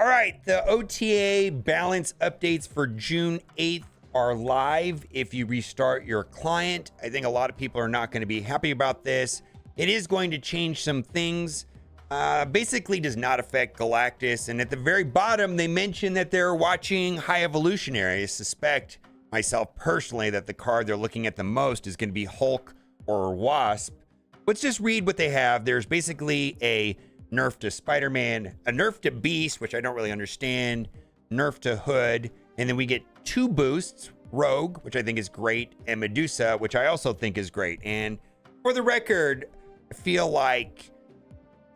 All right, the OTA balance updates for June 8th are live. If you restart your client, I think a lot of people are not going to be happy about this. It is going to change some things. Basically does not affect Galactus. And at the very bottom, they mention that they're watching High Evolutionary. I suspect myself personally that the card they're looking at the most is going to be Hulk or Wasp. Let's just read what they have. There's basically a nerf to Spider-Man, a nerf to Beast, which I don't really understand, nerf to Hood, and then we get 2 boosts, Rogue, which I think is great, and Medusa, which I also think is great. And for the record, I feel like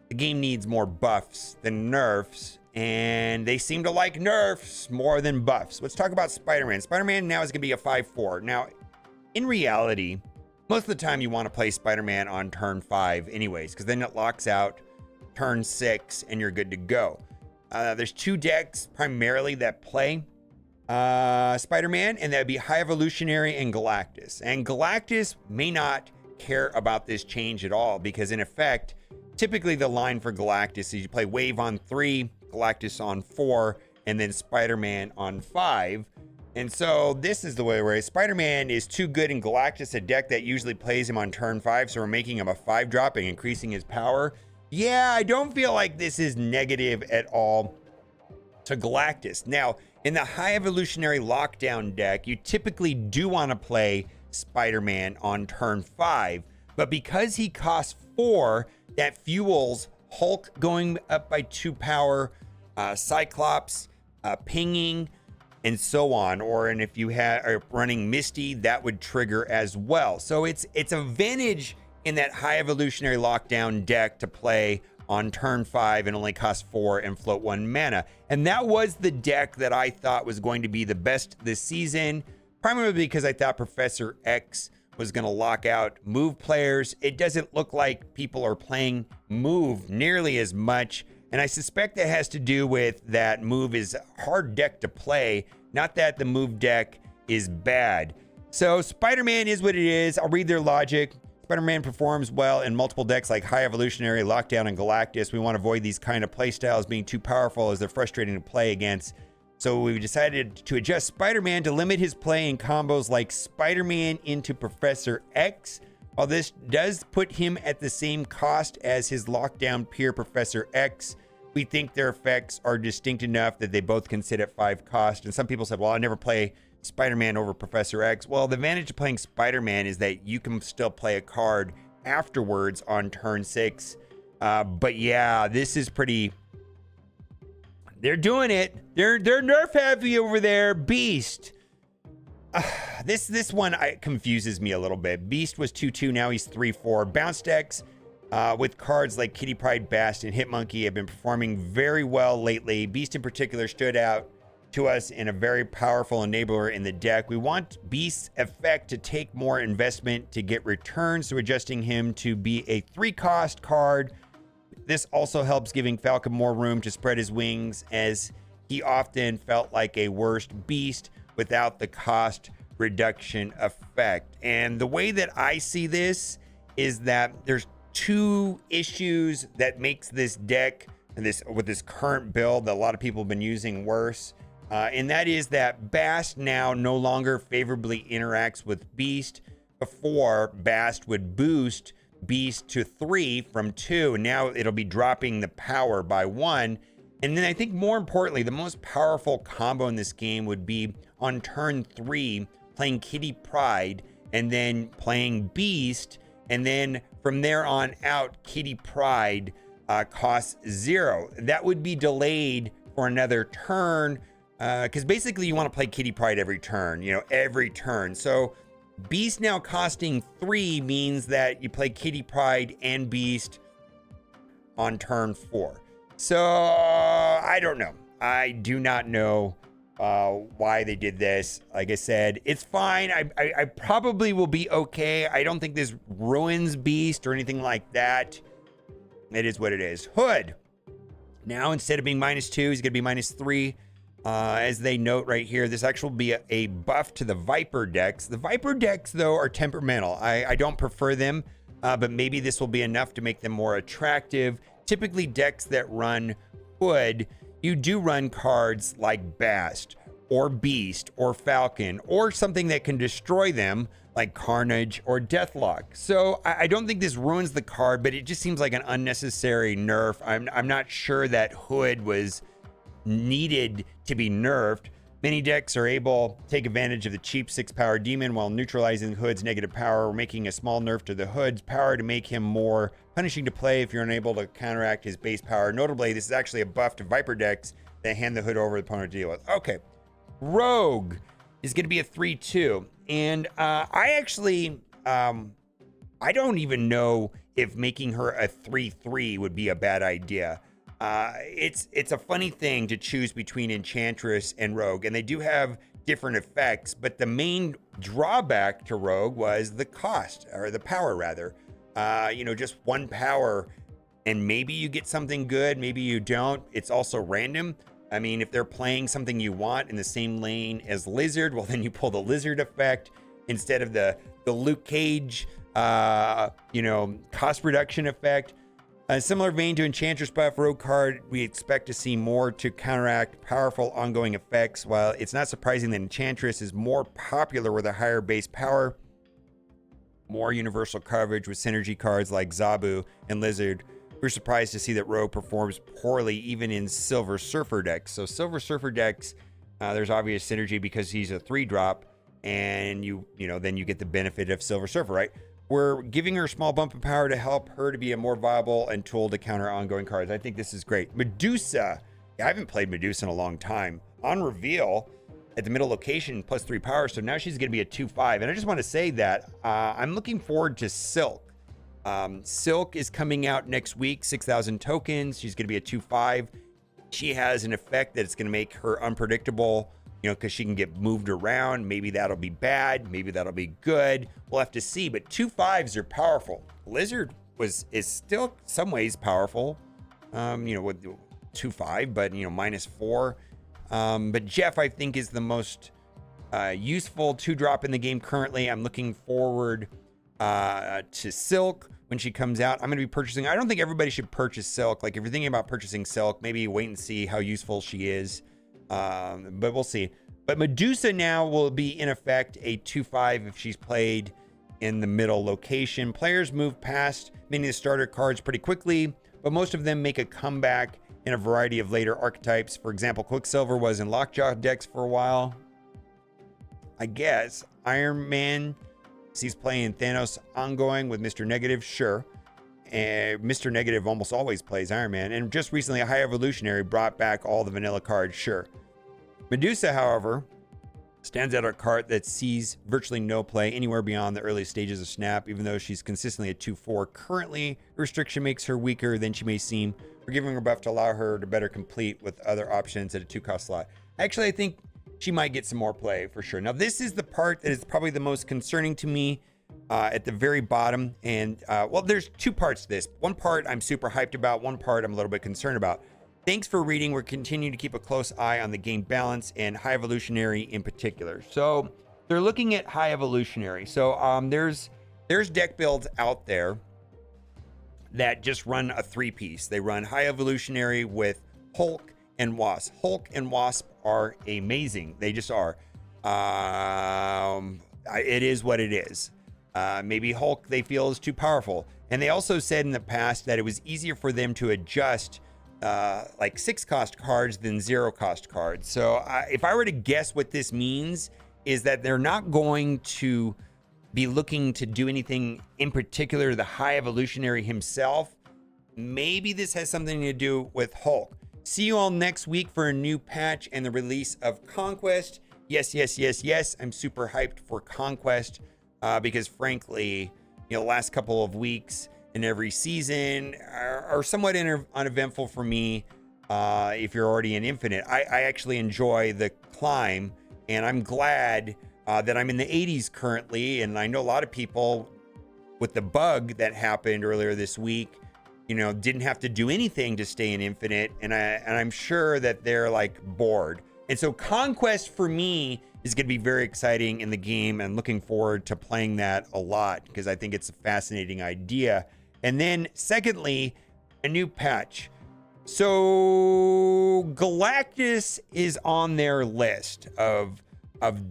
the game needs more buffs than nerfs, and they seem to like nerfs more than buffs. Let's talk about Spider-Man. Spider-Man now is going to be a 5/4. Now, in reality, most of the time you want to play Spider-Man on turn 5 anyways, because then it locks out turn 6 and you're good to go. There's 2 decks primarily that play Spider-Man, and that would be High Evolutionary and Galactus. And Galactus may not care about this change at all, because in effect, typically the line for Galactus is you play Wave on 3, Galactus on 4, and then Spider-Man on 5. And so this is the way where Spider-Man is too good in Galactus, a deck that usually plays him on turn 5, so we're making him a 5-drop and increasing his power. Yeah, I don't feel like this is negative at all to Galactus. Now, in the High Evolutionary Lockdown deck, you typically do want to play Spider-Man on turn 5, but because he costs 4, that fuels Hulk going up by 2 power, Cyclops, pinging, and so on. And if you are running Misty, that would trigger as well. So it's a advantage in that High Evolutionary Lockdown deck to play on turn 5 and only cost 4 and float 1 mana. And that was the deck that I thought was going to be the best this season, primarily because I thought Professor X was going to lock out move players. It doesn't look like people are playing move nearly as much, and I suspect that has to do with that move is a hard deck to play, not that the move deck is bad. So Spider-Man is what it is. I'll read their logic. Spider-Man performs well in multiple decks like High Evolutionary, Lockdown, and Galactus. We want to avoid these kind of playstyles being too powerful, as they're frustrating to play against. So we decided to adjust Spider-Man to limit his play in combos like Spider-Man into Professor X. While this does put him at the same cost as his Lockdown peer Professor X, we think their effects are distinct enough that they both can sit at 5 cost. And some people said, well, I never play Spider-Man over Professor X. Well, the advantage of playing Spider-Man is that you can still play a card afterwards on turn 6. But yeah, this is pretty... They're doing it. They're nerf heavy over there. Beast. This one confuses me a little bit. Beast was 2/2. Now he's 3/4. Bounce decks with cards like Kitty Pryde, Bast, and Hitmonkey have been performing very well lately. Beast in particular stood out to us in a very powerful enabler in the deck. We want Beast's effect to take more investment to get returns, so adjusting him to be a 3-cost card. This also helps giving Falcon more room to spread his wings, as he often felt like a worse Beast without the cost reduction effect. And the way that I see this is that there's 2 issues that makes this deck and with this current build that a lot of people have been using worse. And that is that Bast now no longer favorably interacts with Beast. Before, Bast would boost Beast to 3 from 2, and now it'll be dropping the power by 1. And then I think more importantly, the most powerful combo in this game would be on turn 3 playing Kitty Pryde and then playing Beast, and then from there on out Kitty Pryde costs 0. That would be delayed for another turn, because basically you want to play Kitty Pryde every turn, every turn. So Beast now costing 3 means that you play Kitty Pryde and Beast on turn 4. So I don't know. I do not know why they did this. Like I said, it's fine. I probably will be okay. I don't think this ruins Beast or anything like that. It is what it is. Hood. Now, instead of being -2, he's going to be -3. As they note right here, this actually will be a buff to the Viper decks. The Viper decks, though, are temperamental. I don't prefer them, but maybe this will be enough to make them more attractive. Typically, decks that run Hood you do run cards like Bast or Beast or Falcon or something that can destroy them like Carnage or Deathlock. So I don't think this ruins the card, but it just seems like an unnecessary nerf. I'm not sure that Hood was needed to be nerfed. Many decks are able to take advantage of the cheap 6-power demon while neutralizing Hood's negative power, or making a small nerf to the Hood's power to make him more punishing to play if you're unable to counteract his base power. Notably, this is actually a buff to Viper decks that hand the Hood over to the opponent to deal with. Okay, Rogue is going to be a 3-2, and I actually I don't even know if making her a 3-3 would be a bad idea. It's a funny thing to choose between Enchantress and Rogue, and they do have different effects, but the main drawback to Rogue was the cost, or the power rather. Just 1 power, and maybe you get something good, maybe you don't. It's also random. I mean, if they're playing something you want in the same lane as Lizard, well, then you pull the Lizard effect instead of the Luke Cage, cost reduction effect. A similar vein to Enchantress buff, Rogue card, we expect to see more to counteract powerful ongoing effects. While it's not surprising that Enchantress is more popular with a higher base power, more universal coverage with synergy cards like Zabu and Lizard, we're surprised to see that Rogue performs poorly even in Silver Surfer decks. So Silver Surfer decks, there's obvious synergy because he's a 3-drop, and then you get the benefit of Silver Surfer, right? We're giving her a small bump of power to help her to be a more viable and tool to counter ongoing cards. I think this is great. Medusa. I haven't played Medusa in a long time. On reveal, at the middle location, plus 3 power. So now she's going to be a 2-5. And I just want to say that I'm looking forward to Silk. Silk is coming out next week, 6,000 tokens. She's going to be a 2-5. She has an effect that's going to make her unpredictable, because she can get moved around. Maybe that'll be bad. Maybe that'll be good. We'll have to see. But 2-5s are powerful. Lizard is still some ways powerful, with 2-5, but -4. But Jeff, I think, is the most useful 2-drop in the game currently. I'm looking forward to Silk when she comes out. I'm going to be purchasing. I don't think everybody should purchase Silk. Like, if you're thinking about purchasing Silk, maybe wait and see how useful she is. But we'll see. But Medusa now will be in effect a 2-5 if she's played in the middle location. Players move past many of the starter cards pretty quickly, but most of them make a comeback in a variety of later archetypes. For example, Quicksilver was in Lockjaw decks for a while. I guess Iron Man, he's playing Thanos ongoing with Mr. Negative, sure. And Mr. Negative almost always plays Iron Man. And just recently, a High Evolutionary brought back all the vanilla cards, sure. Medusa, however, stands out a card that sees virtually no play anywhere beyond the early stages of Snap, even though she's consistently a 2-4. Currently, restriction makes her weaker than she may seem. We're giving her buff to allow her to better complete with other options at a 2-cost slot. Actually, I think she might get some more play for sure. Now, this is the part that is probably the most concerning to me at the very bottom. And, there's 2 parts to this. One part I'm super hyped about. One part I'm a little bit concerned about. Thanks for reading. We're continuing to keep a close eye on the game balance and High Evolutionary in particular. So they're looking at High Evolutionary. So there's deck builds out there that just run a 3-piece. They run High Evolutionary with Hulk and Wasp. Hulk and Wasp are amazing. They just are. It is what it is. Maybe Hulk they feel is too powerful. And they also said in the past that it was easier for them to adjust like 6-cost cards than 0-cost cards. So if I were to guess what this means is that they're not going to be looking to do anything in particular, the High Evolutionary himself. Maybe this has something to do with Hulk. See you all next week for a new patch and the release of Conquest. Yes. I'm super hyped for Conquest because frankly, the last couple of weeks in every season are somewhat uneventful for me. If you're already in Infinite, I actually enjoy the climb, and I'm glad that I'm in the 80s currently. And I know a lot of people with the bug that happened earlier this week, didn't have to do anything to stay in Infinite, and I'm sure that they're like bored. And so Conquest for me is going to be very exciting in the game, and looking forward to playing that a lot because I think it's a fascinating idea. And then secondly, a new patch. So Galactus is on their list of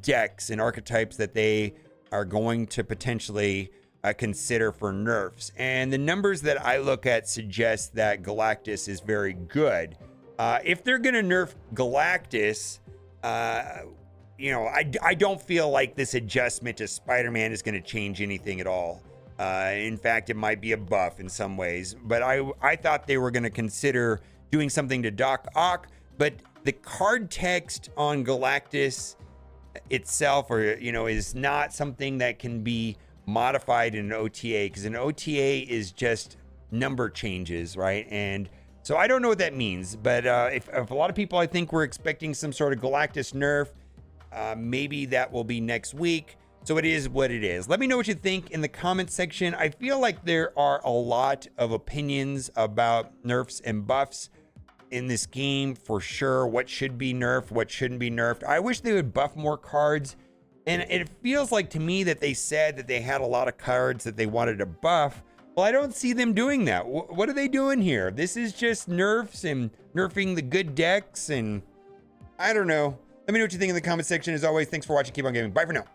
decks and archetypes that they are going to potentially consider for nerfs. And the numbers that I look at suggest that Galactus is very good. If they're going to nerf Galactus, you know, I don't feel like this adjustment to Spider-Man is going to change anything at all. In fact, it might be a buff in some ways, but I thought they were going to consider doing something to Doc Ock, but the card text on Galactus itself, or, you know, is not something that can be modified in an OTA, because an OTA is just number changes, right? And so I don't know what that means, but if a lot of people, I think, were expecting some sort of Galactus nerf, maybe that will be next week. So it is what it is. Let me know what you think in the comments section. I feel like there are a lot of opinions about nerfs and buffs in this game for sure. What should be nerfed, what shouldn't be nerfed. I wish they would buff more cards. And it feels like to me that they said that they had a lot of cards that they wanted to buff. Well, I don't see them doing that. What are they doing here? This is just nerfs and nerfing the good decks, and I don't know. Let me know what you think in the comment section. As always, thanks for watching. Keep on gaming. Bye for now.